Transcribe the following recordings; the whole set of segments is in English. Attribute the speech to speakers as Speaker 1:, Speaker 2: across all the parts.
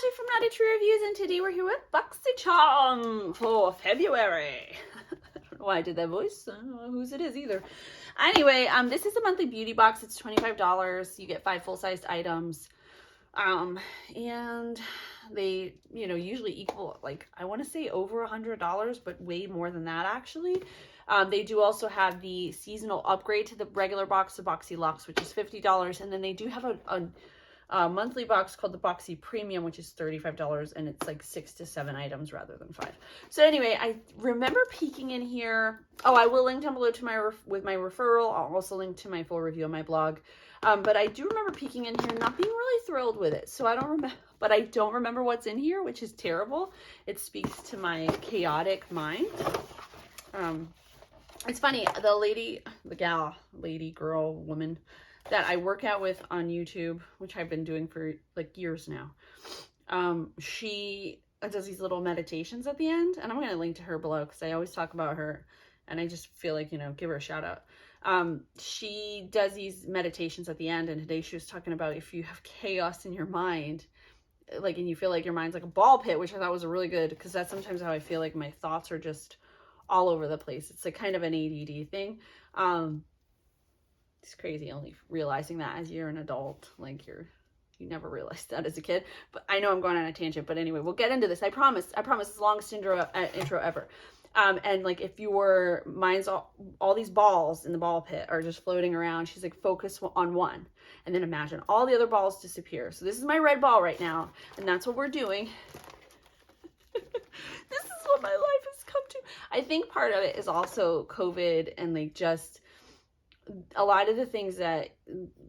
Speaker 1: Ashley from Naughty True Reviews, and today we're here with BoxyCharm for February. I don't know why I did that voice. I don't know whose it is either. Anyway, this is a monthly beauty box. It's $25. You get 5 full-sized items. And they, usually equal, like, I want to say over $100, but way more than that, actually. They do also have the seasonal upgrade to the regular box, the Boxy Luxe, which is $50. And then they do have a monthly box called the Boxy Premium, which is $35, and it's like 6 to 7 items rather than 5. So anyway, I remember peeking in here. Oh, I will link down below to my referral. I'll also link to my full review on my blog. But I do remember peeking in here, not being really thrilled with it. So I don't remember, but I don't remember what's in here, which is terrible. It speaks to my chaotic mind. It's funny, girl, woman that I work out with on YouTube, which I've been doing for like years now. She does these little meditations at the end, and I'm going to link to her below because I always talk about her and I just feel like, give her a shout out. She does these meditations at the end, and today she was talking about if you have chaos in your mind, like, and you feel like your mind's like a ball pit, which I thought was really good, because that's sometimes how I feel like my thoughts are just all over the place. It's like kind of an ADD thing. It's crazy only realizing that as you're an adult, like you never realized that as a kid. But I know I'm going on a tangent, but anyway, we'll get into this. I promise it's the longest intro ever. And like, if your mind's all these balls in the ball pit are just floating around, she's like, focus on one, and then imagine all the other balls disappear. So this is my red ball right now, and that's what we're doing. This is what my life has come to. I think part of it is also COVID, and like just a lot of the things that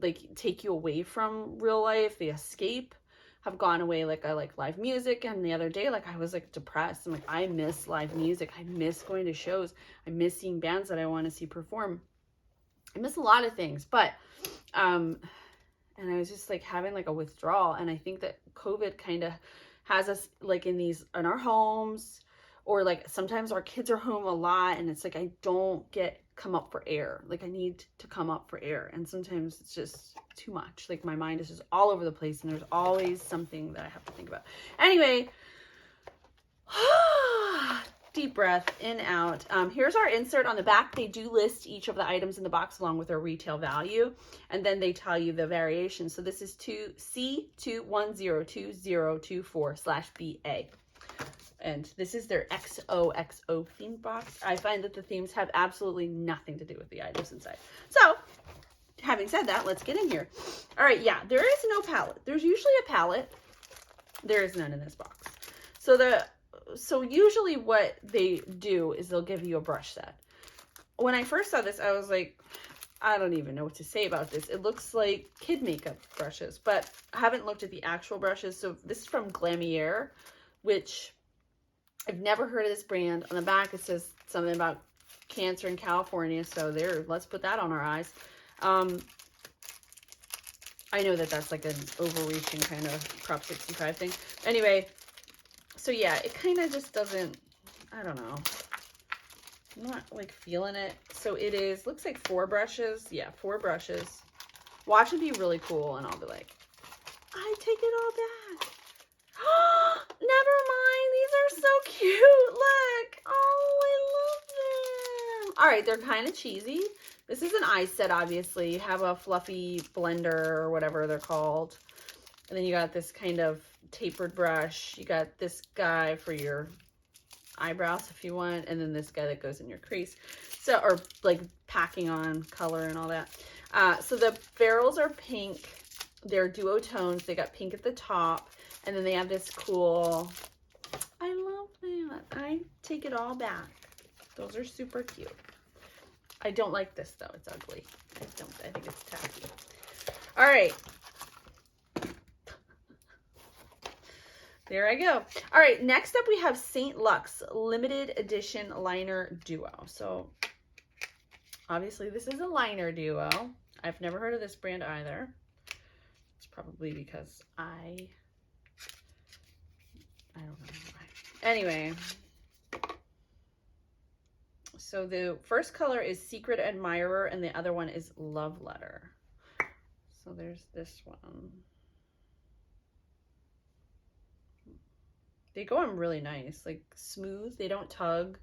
Speaker 1: like take you away from real life, the escape, have gone away. Like, I like live music, and the other day, like, I was like depressed. I'm like, I miss live music. I miss going to shows. I miss seeing bands that I want to see perform. I miss a lot of things, but and I was just like having like a withdrawal. And I think that COVID kind of has us like in our homes, or like sometimes our kids are home a lot, and it's like I don't come up for air. Like, I need to come up for air, and sometimes it's just too much. Like, my mind is just all over the place, and there's always something that I have to think about. Anyway, deep breath, in, out. Here's our insert on the back. They do list each of the items in the box along with their retail value, and then they tell you the variation. So this is C21022024/BA. And this is their XOXO theme box. I find that the themes have absolutely nothing to do with the items inside. So, having said that, let's get in here. All right, yeah, there is no palette. There's usually a palette. There is none in this box. So usually what they do is they'll give you a brush set. When I first saw this, I was like, I don't even know what to say about this. It looks like kid makeup brushes, but I haven't looked at the actual brushes. So this is from Glamier, which I've never heard of this brand. On the back, it says something about cancer in California. So there, let's put that on our eyes. I know that that's like an overreaching kind of Prop 65 thing. Anyway, so yeah, it kind of just doesn't, I don't know. I'm not like feeling it. So it is, looks like 4 brushes. Yeah, 4 brushes. Watch it be really cool, and I'll be like, I take it all back. Never mind. These are so cute. Look. Oh, I love them. All right, they're kind of cheesy. This is an eye set, obviously. You have a fluffy blender or whatever they're called. And then you got this kind of tapered brush. You got this guy for your eyebrows if you want. And then this guy that goes in your crease. So, or like packing on color and all that. So the ferrules are pink. They're duo tones. They got pink at the top. And then they have this cool, I love that. I take it all back. Those are super cute. I don't like this though. It's ugly. I think it's tacky. All right. There I go. All right. Next up we have St. Luxe Limited Edition Liner Duo. So obviously this is a liner duo. I've never heard of this brand either. It's probably because I don't know why. Anyway, so the first color is Secret Admirer, and the other one is Love Letter. So there's this one. They go on really nice, like smooth. They don't tug,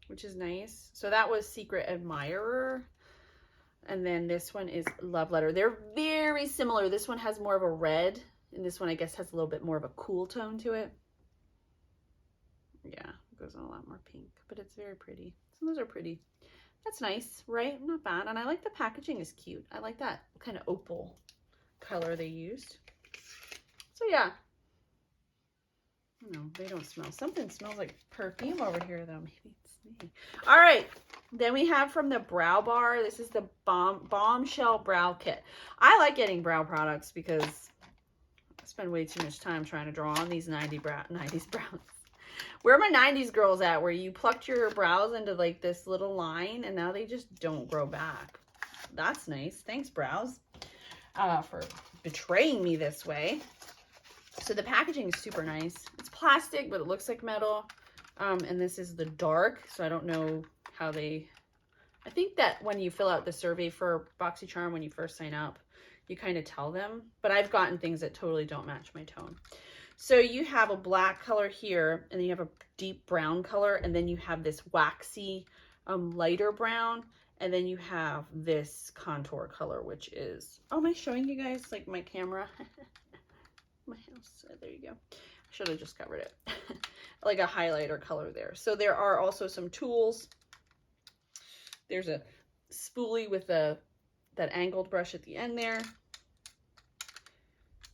Speaker 1: which is nice. So that was Secret Admirer. And then this one is Love Letter. They're very similar. This one has more of a red, and this one I guess has a little bit more of a cool tone to it. Yeah, it goes on a lot more pink, but it's very pretty. So those are pretty. That's nice, right? Not bad. And I like the packaging is cute. I like that kind of opal color they used. So yeah. No, they don't smell. Something smells like perfume over here though. Maybe it's me. All right. Then we have from the Brow Bar. This is the Bombshell Brow Kit. I like getting brow products because I spend way too much time trying to draw on these 90s brows. Where are my 90s girls at, where you plucked your brows into like this little line and now they just don't grow back? That's nice. Thanks, brows, for betraying me this way. So the packaging is super nice. It's plastic, but it looks like metal. And this is the dark, so I don't know how they... I think that when you fill out the survey for BoxyCharm, when you first sign up, you kind of tell them. But I've gotten things that totally don't match my tone. So you have a black color here, and then you have a deep brown color, and then you have this waxy lighter brown, and then you have this contour color, which is... Oh, am I showing you guys like my camera? My house. There you go. I should have just covered it. Like a highlighter color there. So there are also some tools. There's a spoolie with that angled brush at the end there.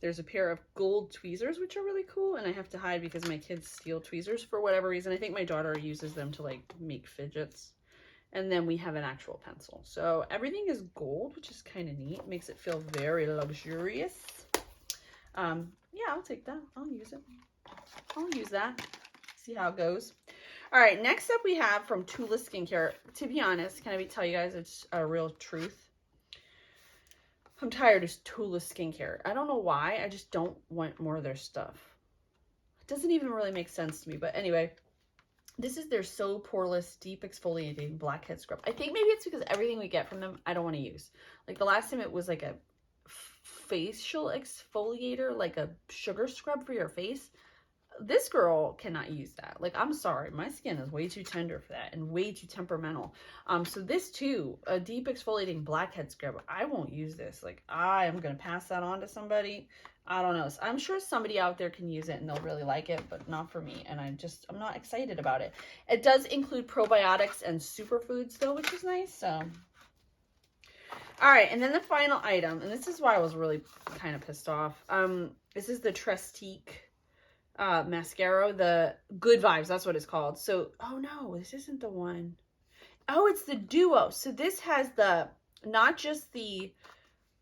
Speaker 1: There's a pair of gold tweezers, which are really cool, and I have to hide because my kids steal tweezers for whatever reason. I think my daughter uses them to like make fidgets. And then we have an actual pencil. So everything is gold, which is kind of neat. Makes it feel very luxurious. Yeah, I'll take that. I'll use it. I'll use that. See how it goes. All right, next up we have from Tula Skincare. To be honest, can I tell you guys it's a real truth? I'm tired of Tula Skincare. I don't know why. I just don't want more of their stuff. It doesn't even really make sense to me. But anyway, this is their So Poreless Deep Exfoliating Blackhead Scrub. I think maybe it's because everything we get from them, I don't want to use. Like the last time it was like a facial exfoliator, like a sugar scrub for your face. This girl cannot use that. Like, I'm sorry, my skin is way too tender for that and way too temperamental. So this too, a deep exfoliating blackhead scrub, I won't use this. Like, I am gonna pass that on to somebody. I don't know. I'm sure somebody out there can use it and they'll really like it, but not for me. And I'm not excited about it. It does include probiotics and superfoods though, which is nice. So all right, and then the final item, and this is why I was really kind of pissed off. This is the Trestique mascara, the Good Vibes, that's what it's called. So, oh no, this isn't the one. Oh, it's the Duo. So this has not just the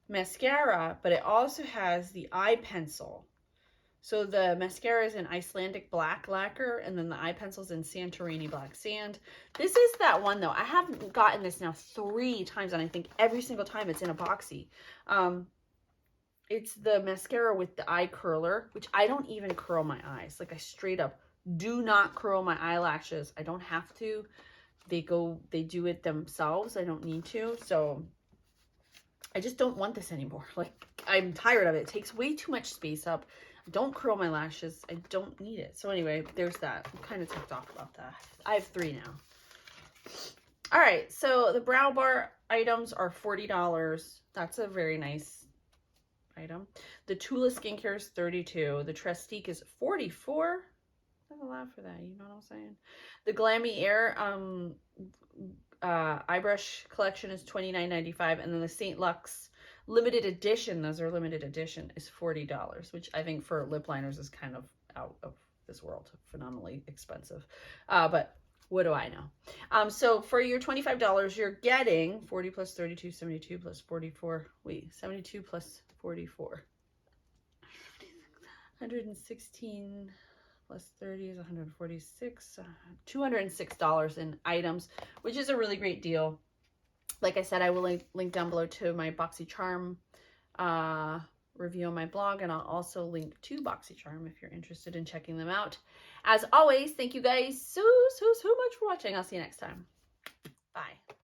Speaker 1: mascara, but it also has the eye pencil. So the mascara is in Icelandic black lacquer, and then the eye pencil is in Santorini black sand. This is that one though. I have gotten this now 3 times, and I think every single time it's in a boxy. It's the mascara with the eye curler, which I don't even curl my eyes. Like, I straight up do not curl my eyelashes. I don't have to. They do it themselves. I don't need to. So I just don't want this anymore. Like, I'm tired of it. It takes way too much space up. I don't curl my lashes. I don't need it. So anyway, there's that. I'm kind of ticked off about that. I have 3 now. All right, so the Brow Bar items are $40. That's a very nice item. The Tula Skincare is $32. The Trestique is $44. That's a lot for that, you know what I'm saying? The Glammy Air eye brush collection is $29.95, and then the St. Luxe limited edition, those are limited edition, is $40, which I think for lip liners is kind of out of this world, phenomenally expensive. But what do I know? So for your $25, you're getting 40 plus 32, 72 plus 44. Wait, 72 plus 44. 116 plus 30 is 146. $206 in items, which is a really great deal. Like I said, I will link down below to my BoxyCharm review on my blog, and I'll also link to BoxyCharm if you're interested in checking them out. As always, thank you guys so much for watching. I'll see you next time. Bye.